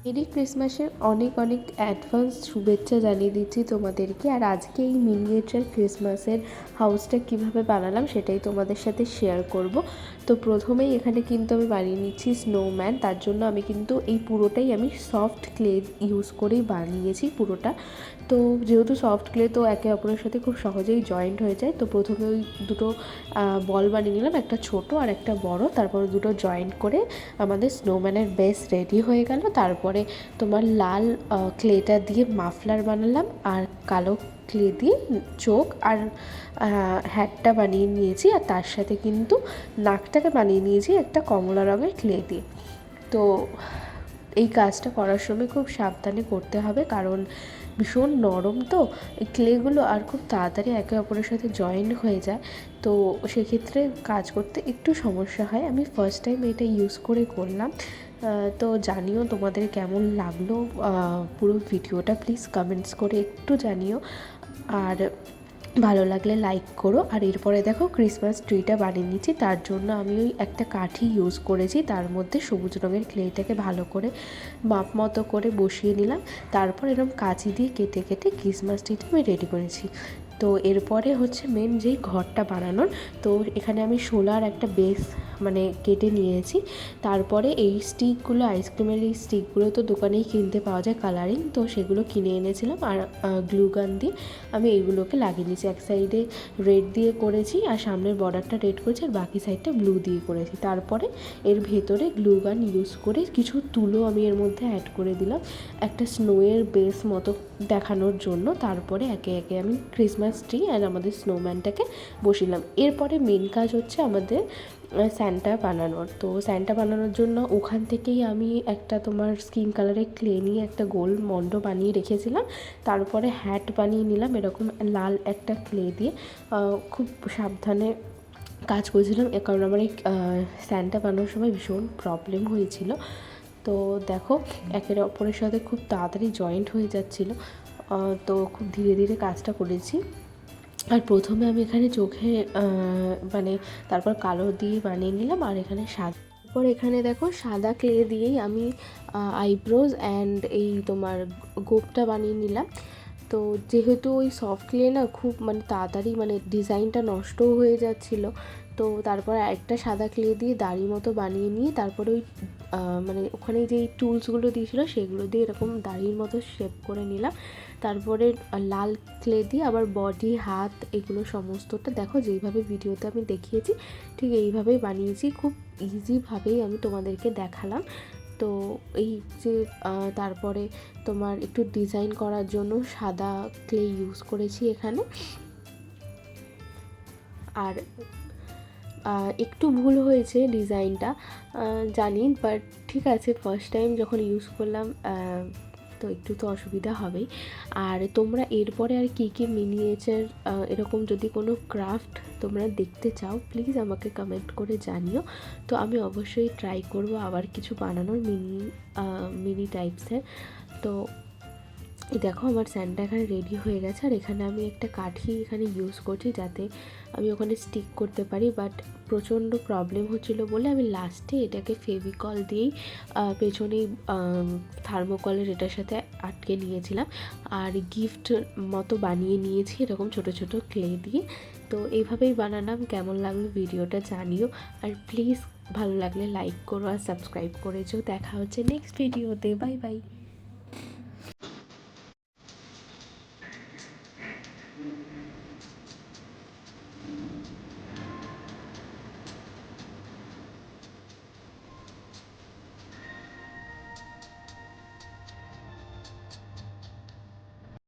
Mary ক্রিসমাসের অনেক অনেক অ্যাডভান্স শুভেচ্ছা জানিয়ে দিচ্ছি তোমাদেরকে। আর আজকে এই মিনিয়েচার ক্রিসমাসের হাউসটা কিভাবে বানালাম সেটাই তোমাদের সাথে শেয়ার করব। তো প্রথমেই এখানে কিন্তু আমি বানিয়ে নিচ্ছি স্নোম্যান। তার জন্য আমি কিন্তু এই পুরোটাই আমি সফট ক্লে ইউজ করেই বানিয়েছি পুরোটা। তো যেহেতু সফট ক্লে তো একে অপরের সাথে খুব সহজেই জয়েন্ট হয়ে যায়, তো প্রথমে ওই দুটো বল বানিয়ে নিলাম, একটা ছোট আর একটা বড়। তারপর দুটো জয়েন্ট করে আমাদের স্নোম্যানের বেস রেডি হয়ে গেল। তারপরে তোমার লাল ক্লেটা দিয়ে মাফলার বানালাম, আর কালো ক্লে দিয়ে চোখ আর হ্যাটটা বানিয়ে নিয়েছি। আর তার সাথে কিন্তু নাকটাকে বানিয়ে নিয়েছি একটা কমলা রঙের ক্লে দিয়ে। তো এই কাজটা করার সময় খুব সাবধানে করতে হবে, কারণ ভীষণ নরম তো এই ক্লেগুলো, আর খুব তাড়াতাড়ি একে অপরের সাথে জয়েন হয়ে যায়। তো সেক্ষেত্রে কাজ করতে একটু সমস্যা হয়। আমি ফার্স্ট টাইম এটা ইউজ করে করলাম। তো জানিও তোমাদের কেমন লাগলো পুরো ভিডিওটা, প্লিজ কমেন্টস করে একটু জানিও। আর ভালো লাগলে লাইক করো। আর এরপরে দেখো ক্রিসমাস ট্রিটা বানিয়ে নিচ্ছি। তার জন্য আমি ওই একটা কাঠি ইউজ করেছি, তার মধ্যে সবুজ রঙের ক্লেটাকে ভালো করে মাপ মতো করে বসিয়ে নিলাম। তারপর এরকম কাঁচি দিয়ে কেটে কেটে ক্রিসমাস ট্রিটা আমি রেডি করেছি। তো এরপরে হচ্ছে মেন যেই ঘরটা বানানোর, তো এখানে আমি শোলার একটা বেস মানে কেটে নিয়েছি। তারপরে এই স্টিকগুলো, আইসক্রিমের এই স্টিকগুলো তো দোকানেই কিনতে পাওয়া যায় কালারিং, তো সেগুলো কিনে এনেছিলাম। আর গ্লু গান দিয়ে আমি এইগুলোকে লাগিয়ে নিয়েছি। এক সাইডে রেড দিয়ে করেছি আর সামনের বর্ডারটা রেড করেছি, আর বাকি সাইডটা ব্লু দিয়ে করেছি। তারপরে এর ভেতরে গ্লু গান ইউজ করে কিছু তুলো আমি এর মধ্যে অ্যাড করে দিলাম একটা স্নোয়ের বেস মতো দেখানোর জন্য। তারপরে একে একে আমি ক্রিসমাস ট্রি আর আমাদের স্নোম্যানটাকে বসিলাম। এরপরে মেন কাজ হচ্ছে আমাদের স্যান্টা বানানোর। তো স্যান্টা বানানোর জন্য ওখান থেকেই আমি একটা তোমার স্কিন কালারের ক্লে নিয়ে একটা গোল মণ্ড বানিয়ে রেখেছিলাম। তারপরে হ্যাট বানিয়ে নিলাম এরকম লাল একটা ক্লে দিয়ে। খুব সাবধানে কাজ করেছিলাম, কারণ আমার এই স্যান্টা বানানোর সময় ভীষণ প্রবলেম হয়েছিল। তো দেখো একের অপরের সাথে খুব তাড়াতাড়ি জয়েন্ট হয়ে যাচ্ছিলো। তো খুব ধীরে ধীরে কাজটা করেছি। আর প্রথমে আমি এখানে চোখে মানে তারপর কালো দিয়ে বানিয়ে নিলাম, আর এখানে সাদা। তারপর এখানে দেখো সাদা ক্লে দিয়েই আমি আইব্রোজ অ্যান্ড এই তোমার গোপটা বানিয়ে নিলাম। তো যেহেতু ওই সফট ক্লে না খুব মানে তাড়াতাড়ি মানে ডিজাইনটা নষ্টও হয়ে যাচ্ছিলো, তো তারপর একটা সাদা ক্লে দিয়ে দাড়ি মতো বানিয়ে নিয়ে তারপরে ওই মানে ওখানে যেই টুলসগুলো দিয়েছিলো সেগুলো দিয়ে এরকম দাড়ির মতো শেপ করে নিলাম। তারপরে লাল ক্লে দিয়ে আবার বডি, হাত, এগুলো সমস্তটা দেখো যেইভাবে ভিডিওতে আমি দেখিয়েছি ঠিক এইভাবেই বানিয়েছি। খুব ইজিভাবেই আমি তোমাদেরকে দেখালাম। তো এই যে তারপরে তোমার একটু ডিজাইন করার জন্য সাদা ক্লে ইউজ করেছি এখানে। আর একটু ভুল হয়েছে ডিজাইনটা জানি, বাট ঠিক আছে, ফার্স্ট টাইম যখন ইউজ করলাম তো একটু তো অসুবিধা হবেই। আর তোমরা এরপরে আর কী কী মিনিয়েচার এরকম যদি কোনো ক্রাফট তোমরা দেখতে চাও প্লিজ আমাকে কমেন্ট করে জানিও। তো আমি অবশ্যই ট্রাই করব আবার কিছু বানানোর মিনি টাইপসের। তো দেখো আমার স্যান্টা এখানে রেডি হয়ে গেছে। আর এখানে আমি একটা কাঠি এখানে ইউজ করছি যাতে আমি ওখানে স্টিক করতে পারি, বাট প্রচণ্ড প্রবলেম হচ্ছিলো বলে আমি লাস্টে এটাকে ফেভিকল দিয়েই পেছনেই থার্মোকলের এটার সাথে আটকে নিয়েছিলাম। আর গিফট মতো বানিয়ে নিয়েছি এরকম ছোট ছোট ক্লে দিয়ে। তো এইভাবেই বানালাম। কেমন লাগলো ভিডিওটা জানিও, আর প্লিজ ভালো লাগলে লাইক করো আর সাবস্ক্রাইব করেছো। দেখা হচ্ছে নেক্সট ভিডিওতে। Bye bye.